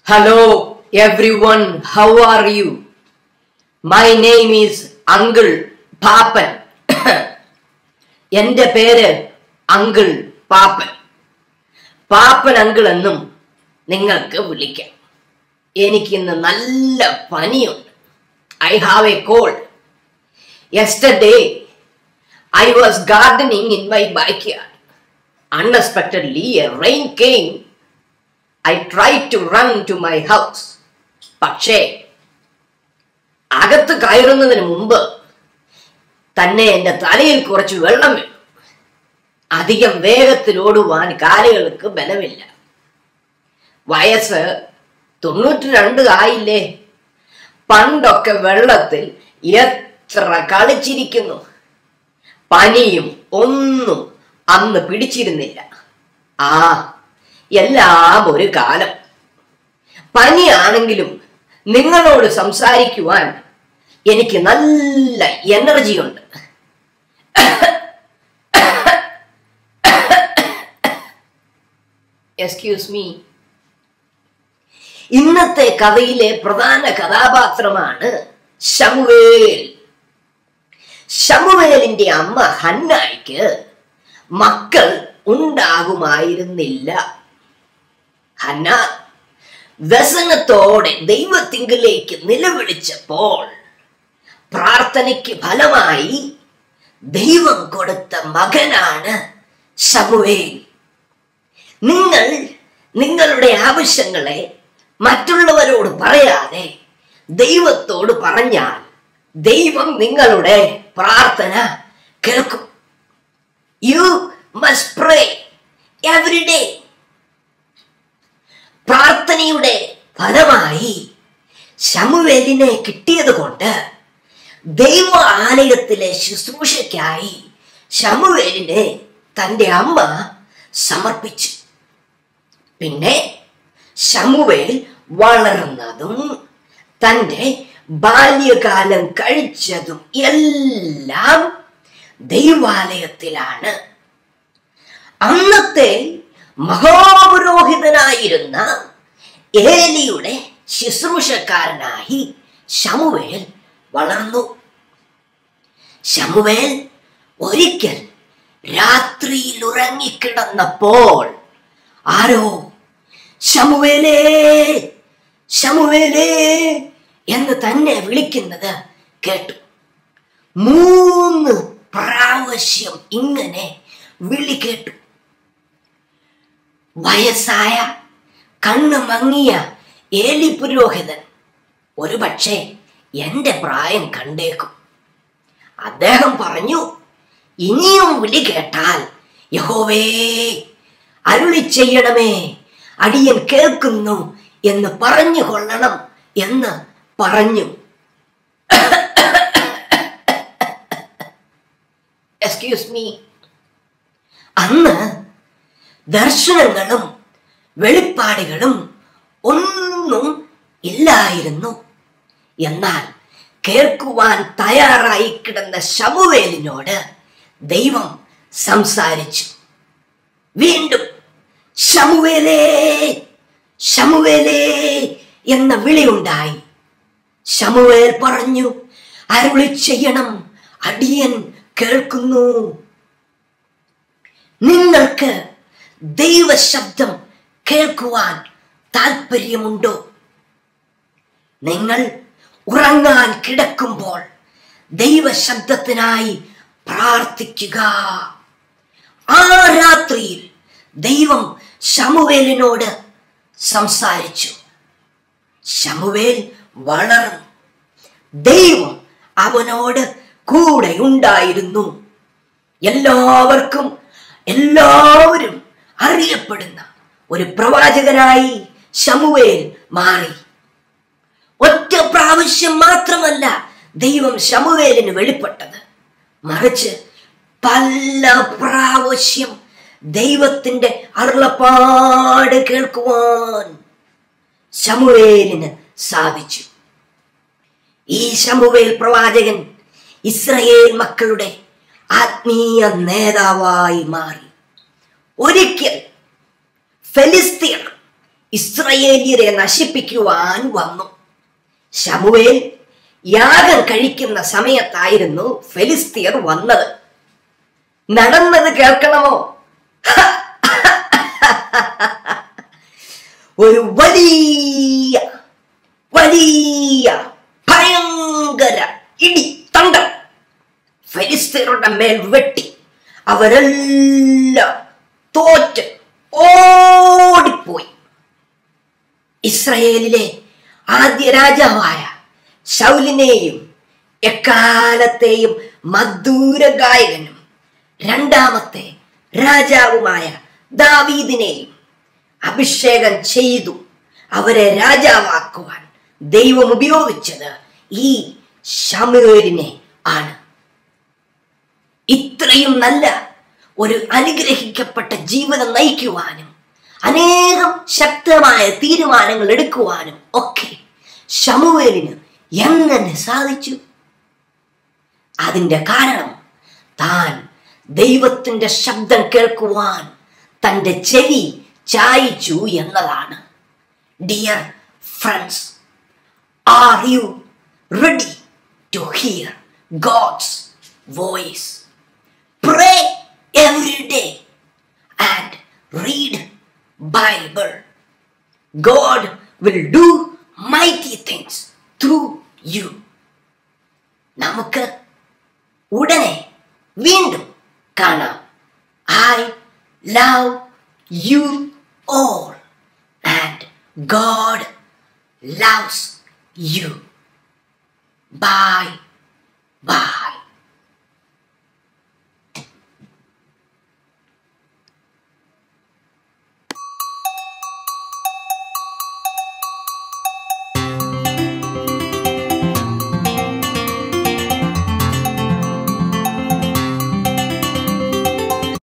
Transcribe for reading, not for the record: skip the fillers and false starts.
Hello everyone, how are you? My name is Uncle Papan. എൻ്റെ പേര് uncle പാപ്പൻ. പാപ്പൻ uncle എന്നും നിങ്ങൾക്ക് വിളിക്കാം. എനിക്കിന്ന് നല്ല പനിയുണ്ട്. I have a cold. Yesterday, I was gardening in my backyard. Unexpectedly, a rain came. I tried to run to my house. പക്ഷേ അകത്ത് കയറുന്നതിന് മുമ്പ് തന്നെ എൻ്റെ തലയിൽ കുറച്ച് വെള്ളം വീണു. അധികം വേഗത്തിൽ ഓടുവാൻ കാലുകൾക്ക് ബലമില്ല. വയസ്സ് 92 ആയില്ലേ. പണ്ടൊക്കെ വെള്ളത്തിൽ എത്ര കളിച്ചിരിക്കുന്നു. പനിയും ഒന്നും അന്ന് പിടിച്ചിരുന്നില്ല. എല്ലാം ഒരു കാലം. പനിയാണെങ്കിലും നിങ്ങളോട് സംസാരിക്കുവാൻ എനിക്ക് നല്ല എനർജി ഉണ്ട്. Excuse me. ഇന്നത്തെ കഥയിലെ പ്രധാന കഥാപാത്രമാണ് ശമൂവേൽ. ശമൂവേലിന്റെ അമ്മ ഹന്നായ്ക്ക് മക്കൾ ഉണ്ടാകുമായിരുന്നില്ല. ഹന്ന വ്യസനത്തോടെ ദൈവത്തിങ്കിലേക്ക് നിലവിളിച്ചപ്പോൾ പ്രാർത്ഥനയ്ക്ക് ഫലമായി ദൈവം കൊടുത്ത മകനാണ് ശമൂവേൽ. നിങ്ങൾ നിങ്ങളുടെ ആവശ്യങ്ങളെ മറ്റുള്ളവരോട് പറയാതെ ദൈവത്തോട് പറഞ്ഞാൽ ദൈവം നിങ്ങളുടെ പ്രാർത്ഥന കേൾക്കും. You must pray every day. പ്രാർത്ഥനയുടെ ഫലമായി ശമൂവേലിനെ കിട്ടിയത് കൊണ്ട് ദൈവ ആലയത്തിലെ ശുശ്രൂഷയ്ക്കായി ശമൂവേലിനെ തൻ്റെ അമ്മ സമർപ്പിച്ചു. പിന്നെ ശമൂവേൽ വളർന്നതും തൻ്റെ ബാല്യകാലം കഴിച്ചതും എല്ലാം ദൈവാലയത്തിലാണ്. അന്നത്തെ മഹാപുരോഹിതനായിരുന്ന ഏലിയുടെ ശുശ്രൂഷക്കാരനായി ശമൂവേൽ വളർന്നു. ശമൂവേൽ ഒരിക്കൽ രാത്രിയിൽ ഉറങ്ങിക്കിടന്നപ്പോൾ ആരോ ശമൂവേലേ ശമൂവേലേ എന്ന് തന്നെ വിളിക്കുന്നത് കേട്ടു. 3 പ്രാവശ്യം ഇങ്ങനെ വിളി കേട്ടു. വയസ്സായ കണ്ണ് മങ്ങിയ ഏലി പുരോഹിതൻ ഒരുപക്ഷെ എൻ്റെ പ്രായം കണ്ടേക്കും. അദ്ദേഹം പറഞ്ഞു, ഇനിയും വിളി കേട്ടാൽ യഹോവേ അരുളി ചെയ്യണമേ, അടിയൻ കേൾക്കുന്നു എന്ന് പറഞ്ഞു കൊള്ളണം എന്ന് പറഞ്ഞു. Excuse me. അന്ന് ദർശനങ്ങളും വെളിപ്പാടുകളും ഒന്നും ഇല്ലായിരുന്നു. എന്നാൽ കേൾക്കുവാൻ തയ്യാറായി കിടന്ന ശമൂവേലിനോട് ദൈവം സംസാരിച്ചു. വീണ്ടും ശമൂവേലേ ശമൂവേലേ എന്ന വിളിയുണ്ടായി. ശമൂവേൽ പറഞ്ഞു, അരുളി ചെയ്യണം, അടിയൻ കേൾക്കുന്നു. നിങ്ങൾക്ക് ദൈവശബ്ദം കേൾക്കുവാൻ താല്പര്യമുണ്ടോ? നിങ്ങൾ ഉറങ്ങാൻ കിടക്കുമ്പോൾ ദൈവശബ്ദത്തിനായി പ്രാർത്ഥിക്കുക. ആ രാത്രിയിൽ ദൈവം ശമൂവേലിനോട് സംസാരിച്ചു. ശമൂവേൽ വളർന്നു. ദൈവം അവനോട് കൂടെ ഉണ്ടായിരുന്നു. എല്ലാവരും അറിയപ്പെടുന്ന ഒരു പ്രവാചകനായി ശമൂവേൽ മാറി. ഒറ്റ പ്രാവശ്യം മാത്രമല്ല ദൈവം ശമൂവേലിന് വെളിപ്പെട്ടത്, മറിച്ച് പല പ്രാവശ്യം ദൈവത്തിന്റെ അരുളപ്പാട് കേൾക്കുവാൻ ശമൂവേലിന് സാധിച്ചു. ഈ ശമൂവേൽ പ്രവാചകൻ ഇസ്രായേൽ മക്കളുടെ ആത്മീയ നേതാവായി മാറി. ഒരിക്കൽ ഫെലിസ്തീർ ഇസ്രായേലിയരെ നശിപ്പിക്കുവാൻ വന്നു. ശമൂവേൽ യാഗം കഴിക്കുന്ന സമയത്തായിരുന്നു ഫെലിസ്തീയർ വന്നത്. നടന്നത് കേൾക്കണമോ? ഒരു വലിയ ഭയങ്കര ഇടി തണ്ടം ഫെലിസ്തീയരുടെ മേൽ വെട്ടി. അവരെല്ലാം തോറ്റ് ഓടിപ്പോയി. ഇസ്രായേലിലെ ആദ്യ രാജാവായ ശൗലിനെയും എക്കാലത്തെയും മധുര ഗായകനും രണ്ടാമത്തെ രാജാവുമായ ദാവീദിനെയും അഭിഷേകം ചെയ്തു. അവരെ രാജാവാക്കുവാൻ ദൈവം ഉപയോഗിച്ചത് ഈ ശമൂവേലിനെ ആണ്. ഇത്രയും നല്ല ഒരു അനുഗ്രഹിക്കപ്പെട്ട ജീവിതം നയിക്കുവാനും അനേകം ശക്തമായ തീരുമാനങ്ങൾ എടുക്കുവാനും ഒക്കെ ശമൂവേലിന് എങ്ങനെ സാധിച്ചു? അതിന്റെ കാരണം താൻ ദൈവത്തിന്റെ ശബ്ദം കേൾക്കുവാൻ തൻ്റെ ചെവി ചായിച്ചു എന്നതാണ്. Dear friends, are you ready to hear God's voice? Pray every day and read Bible. God will do mighty things through you. നമുക്ക് ഉടനെ വീണ്ടും കാണാം. I love you all and God loves you. Bye.